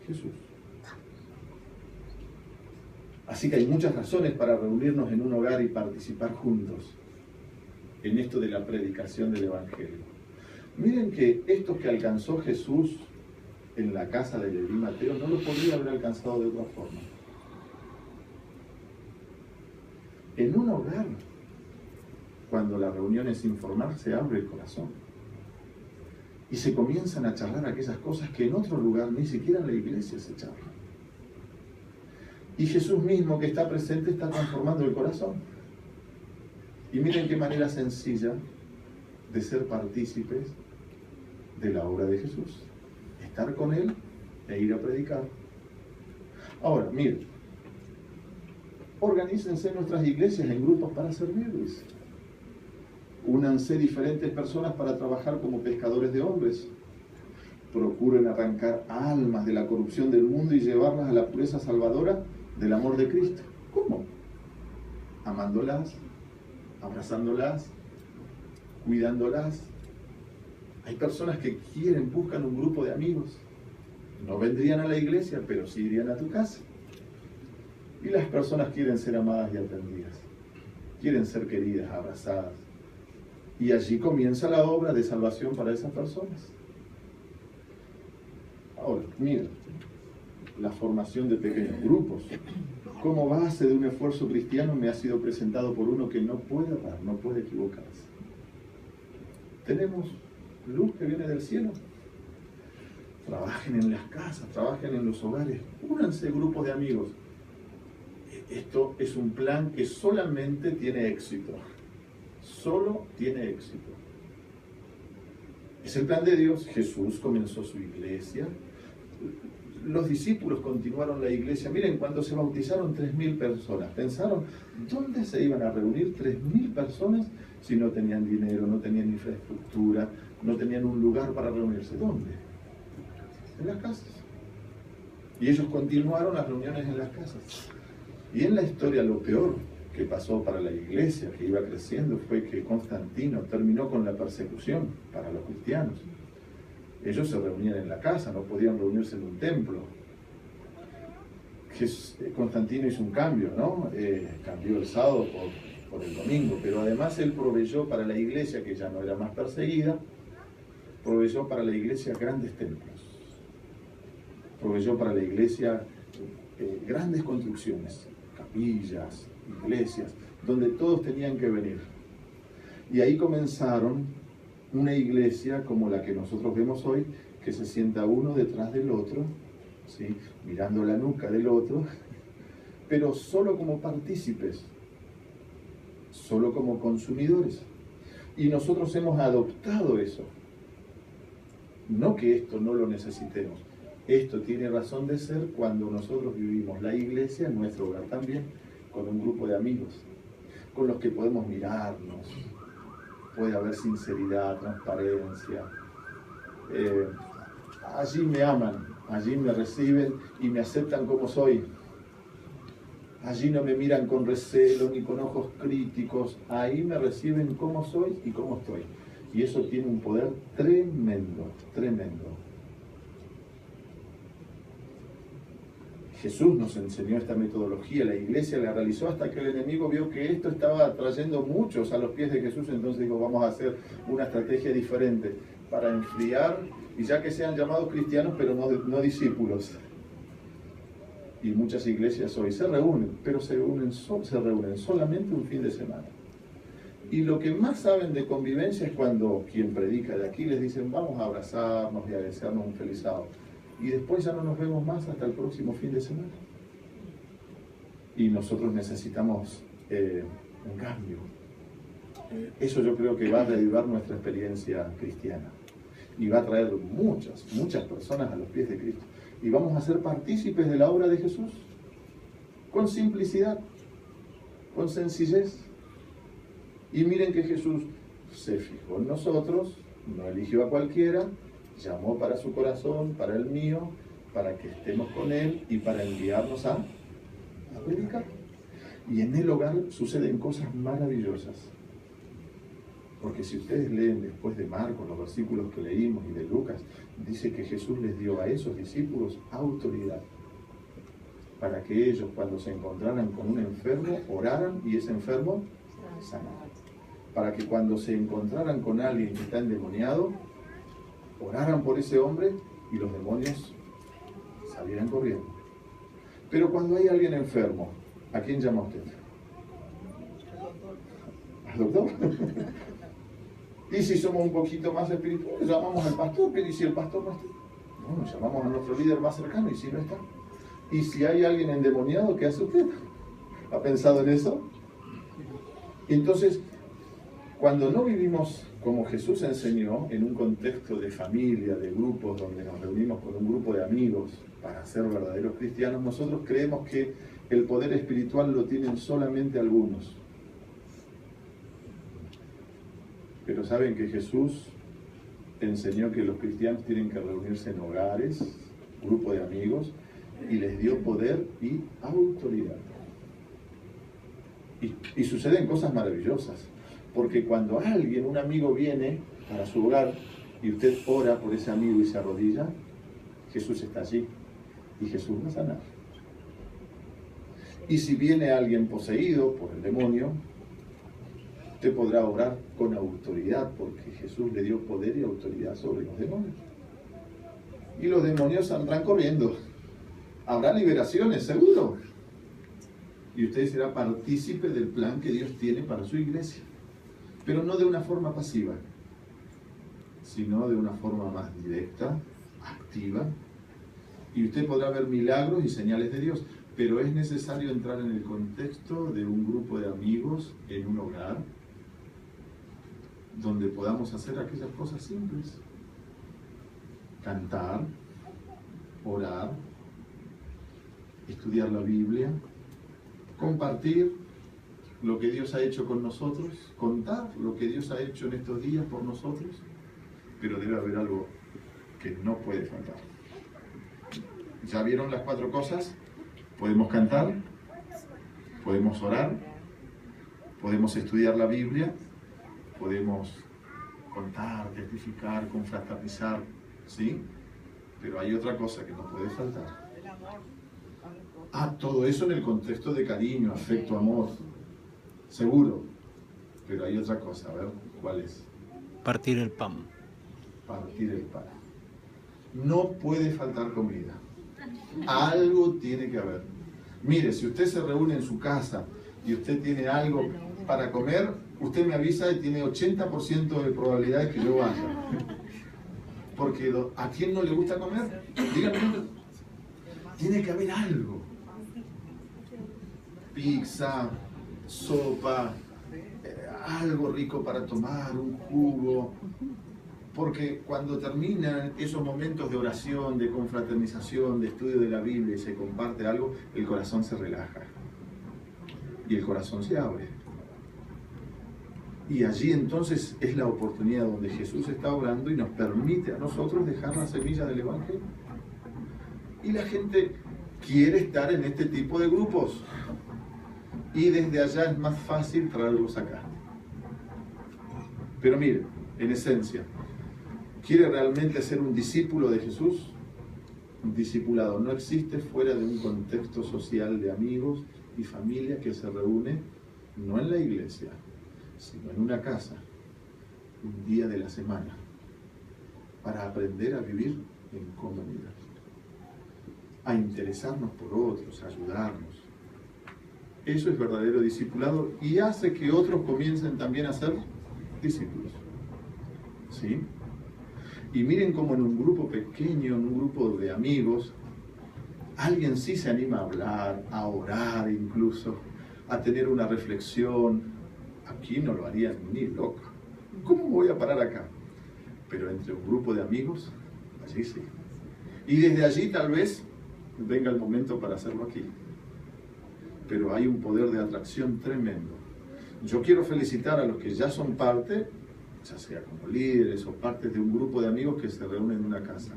Jesús. Así que hay muchas razones para reunirnos en un hogar y participar juntos en esto de la predicación del Evangelio. Miren que esto que alcanzó Jesús en la casa de Leví Mateo no lo podría haber alcanzado de otra forma. En un hogar, cuando la reunión es informal, se abre el corazón y se comienzan a charlar aquellas cosas que en otro lugar, ni siquiera en la iglesia, se charlan. Y Jesús mismo que está presente está transformando el corazón. Y miren qué manera sencilla de ser partícipes de la obra de Jesús. Estar con Él e ir a predicar. Ahora, miren, organícense en nuestras iglesias en grupos para servirles. Únanse diferentes personas para trabajar como pescadores de hombres. Procuren arrancar almas de la corrupción del mundo y llevarlas a la pureza salvadora del amor de Cristo. ¿Cómo? Amándolas, abrazándolas, cuidándolas. Hay personas que buscan un grupo de amigos. No vendrían a la iglesia, pero sí irían a tu casa. Y las personas quieren ser amadas y atendidas. Quieren ser queridas, abrazadas. Y allí comienza la obra de salvación para esas personas. Ahora, mira, la formación de pequeños grupos. Como base de un esfuerzo cristiano me ha sido presentado por uno que no puede errar, no puede equivocarse. Tenemos luz que viene del cielo. Trabajen en las casas, trabajen en los hogares, únanse grupos de amigos. Esto es un plan que solamente tiene éxito. Solo tiene éxito. Es el plan de Dios. Jesús comenzó su iglesia. Los discípulos continuaron la iglesia. Miren, cuando se bautizaron 3.000 personas, pensaron, ¿dónde se iban a reunir 3.000 personas si no tenían dinero, no tenían infraestructura, no tenían un lugar para reunirse? ¿Dónde? En las casas. Y ellos continuaron las reuniones en las casas. Y en la historia lo peor que pasó para la iglesia, que iba creciendo, fue que Constantino terminó con la persecución para los cristianos. Ellos se reunían en la casa, no podían reunirse en un templo. Constantino hizo un cambio, ¿no? Cambió el sábado por el domingo, pero además él proveyó para la iglesia, que ya no era más perseguida, proveyó para la iglesia grandes templos. Proveyó para la iglesia grandes construcciones, capillas, iglesias, donde todos tenían que venir. Y ahí comenzaron una iglesia como la que nosotros vemos hoy, que se sienta uno detrás del otro, ¿sí?, mirando la nuca del otro, pero solo como partícipes, solo como consumidores. Y nosotros hemos adoptado eso. No que esto no lo necesitemos, Esto tiene razón de ser cuando nosotros vivimos la iglesia en nuestro hogar también, con un grupo de amigos, con los que podemos mirarnos, puede haber sinceridad, transparencia. Allí me aman, allí me reciben y me aceptan como soy. Allí no me miran con recelo ni con ojos críticos, ahí me reciben como soy y como estoy. Y eso tiene un poder tremendo, tremendo. Jesús nos enseñó esta metodología, la iglesia la realizó hasta que el enemigo vio que esto estaba atrayendo muchos a los pies de Jesús, entonces dijo, vamos a hacer una estrategia diferente para enfriar, y ya que sean llamados cristianos, pero no discípulos. Y muchas iglesias hoy se reúnen, pero se reúnen solamente un fin de semana. Y lo que más saben de convivencia es cuando quien predica de aquí les dicen, vamos a abrazarnos y a desearnos un feliz sábado. Y después ya no nos vemos más hasta el próximo fin de semana. Y nosotros necesitamos un cambio. Eso yo creo que va a reavivar nuestra experiencia cristiana. Y va a traer muchas personas a los pies de Cristo. Y vamos a ser partícipes de la obra de Jesús. Con simplicidad, con sencillez. Y miren que Jesús se fijó en nosotros, no eligió a cualquiera, llamó para su corazón, para el mío, para que estemos con Él y para enviarnos a predicar. Y en el hogar suceden cosas maravillosas. Porque si ustedes leen después de Marcos, los versículos que leímos y de Lucas, dice que Jesús les dio a esos discípulos autoridad para que ellos, cuando se encontraran con un enfermo, oraran y ese enfermo sanara. Para que cuando se encontraran con alguien que está endemoniado, oraran por ese hombre y los demonios salieran corriendo. Pero cuando hay alguien enfermo, ¿a quién llama usted? ¿Al doctor? Y si somos un poquito más espirituales, llamamos al pastor, pero ¿y si el pastor no está? Bueno, llamamos a nuestro líder más cercano, ¿y si no está? Y si hay alguien endemoniado, ¿qué hace usted? ¿Ha pensado en eso? Entonces, cuando no vivimos como Jesús enseñó, en un contexto de familia, de grupos, donde nos reunimos con un grupo de amigos para ser verdaderos cristianos, nosotros creemos que el poder espiritual lo tienen solamente algunos. Pero saben que Jesús enseñó que los cristianos tienen que reunirse en hogares, grupo de amigos, y les dio poder y autoridad. Y suceden cosas maravillosas, porque cuando alguien, un amigo viene para su hogar y usted ora por ese amigo y se arrodilla, Jesús está allí y Jesús va a sanar. Y si viene alguien poseído por el demonio, usted podrá orar con autoridad, porque Jesús le dio poder y autoridad sobre los demonios. Y los demonios saldrán corriendo. Habrá liberaciones, seguro. Y usted será partícipe del plan que Dios tiene para su iglesia. Pero no de una forma pasiva, sino de una forma más directa, activa. Y usted podrá ver milagros y señales de Dios. Pero es necesario entrar en el contexto de un grupo de amigos en un hogar, donde podamos hacer aquellas cosas simples. Cantar, orar, estudiar la Biblia, compartir lo que Dios ha hecho con nosotros, contar lo que Dios ha hecho en estos días por nosotros, pero debe haber algo que no puede faltar. ¿Ya vieron las 4 cosas? Podemos cantar, podemos orar, podemos estudiar la Biblia, podemos contar, testificar, confraternizar, ¿sí? Pero hay otra cosa que no puede faltar. Todo eso en el contexto de cariño, afecto, amor, seguro. Pero hay otra cosa, a ver, ¿cuál es? Partir el pan. Partir el pan. No puede faltar comida. Algo tiene que haber. Mire, si usted se reúne en su casa y usted tiene algo para comer, usted me avisa y tiene 80% de probabilidad de que yo vaya. Porque ¿a quién no le gusta comer? Díganme, tiene que haber algo. Pizza, sopa, algo rico para tomar, un jugo, Porque cuando terminan esos momentos de oración, de confraternización, de estudio de la Biblia y se comparte algo, el corazón se relaja y el corazón se abre. Y allí entonces es la oportunidad donde Jesús está obrando y nos permite a nosotros dejar la semilla del Evangelio. Y la gente quiere estar en este tipo de grupos. Y desde allá es más fácil traerlos acá. Pero mire, en esencia, ¿quiere realmente ser un discípulo de Jesús? Un discipulado no existe fuera de un contexto social de amigos y familia que se reúne no en la iglesia, sino en una casa, un día de la semana, para aprender a vivir en comunidad, a interesarnos por otros, a ayudarnos. Eso es verdadero discipulado y hace que otros comiencen también a ser discípulos. ¿Sí? Y miren cómo en un grupo pequeño, en un grupo de amigos, alguien sí se anima a hablar, a orar incluso, a tener una reflexión. Aquí no lo harían ni loco. ¿Cómo voy a parar acá? Pero entre un grupo de amigos, allí sí. Y desde allí tal vez venga el momento para hacerlo aquí. Pero hay un poder de atracción tremendo. Yo quiero felicitar a los que ya son parte, ya sea como líderes o partes de un grupo de amigos que se reúnen en una casa.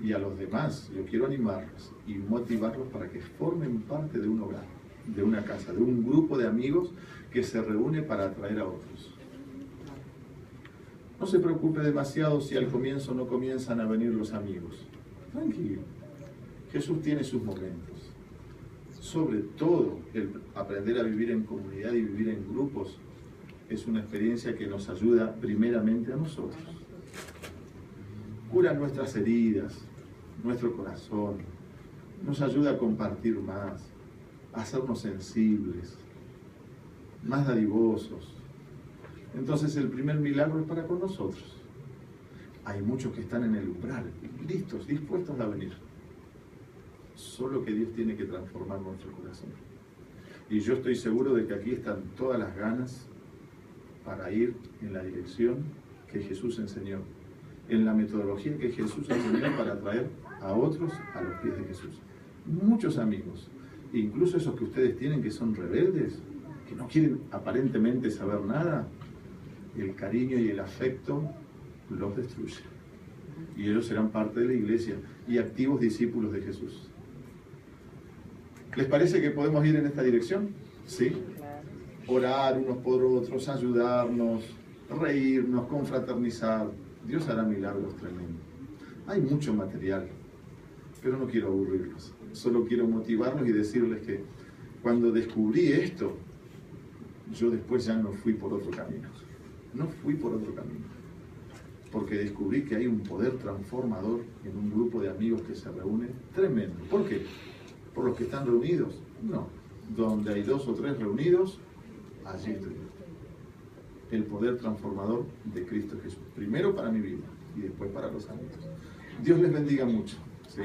Y a los demás, yo quiero animarlos y motivarlos para que formen parte de un hogar, de una casa, de un grupo de amigos que se reúne para atraer a otros. No se preocupe demasiado si al comienzo no comienzan a venir los amigos. Tranquilo. Jesús tiene sus momentos. Sobre todo, el aprender a vivir en comunidad y vivir en grupos es una experiencia que nos ayuda primeramente a nosotros. Cura nuestras heridas, nuestro corazón, nos ayuda a compartir más, a hacernos sensibles, más dadivosos. Entonces el primer milagro es para con nosotros. Hay muchos que están en el umbral, listos, dispuestos a venir. Solo que Dios tiene que transformar nuestro corazón. Y yo estoy seguro de que aquí están todas las ganas para ir en la dirección que Jesús enseñó, en la metodología que Jesús enseñó para traer a otros a los pies de Jesús. Muchos amigos, incluso esos que ustedes tienen que son rebeldes, que no quieren aparentemente saber nada, el cariño y el afecto los destruye. Y ellos serán parte de la iglesia y activos discípulos de Jesús. ¿Les parece que podemos ir en esta dirección? ¿Sí? Orar unos por otros, ayudarnos, reírnos, confraternizar. Dios hará milagros tremendos. Hay mucho material, pero no quiero aburrirlos. Solo quiero motivarlos y decirles que cuando descubrí esto, yo después ya no fui por otro camino. No fui por otro camino. Porque descubrí que hay un poder transformador en un grupo de amigos que se reúne tremendo. ¿Por qué? ¿Por los que están reunidos? No. Donde hay 2 o 3 reunidos, allí estoy yo. El poder transformador de Cristo Jesús. Primero para mi vida y después para los amigos. Dios les bendiga mucho. ¿Sí?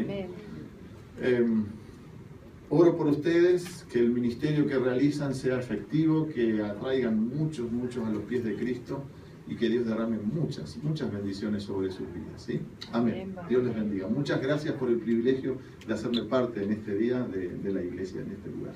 Oro por ustedes, que el ministerio que realizan sea efectivo, que atraigan muchos a los pies de Cristo y que Dios derrame muchas bendiciones sobre sus vidas. ¿Sí? Amén. Dios les bendiga. Muchas gracias por el privilegio de hacerme parte en este día de la iglesia, en este lugar.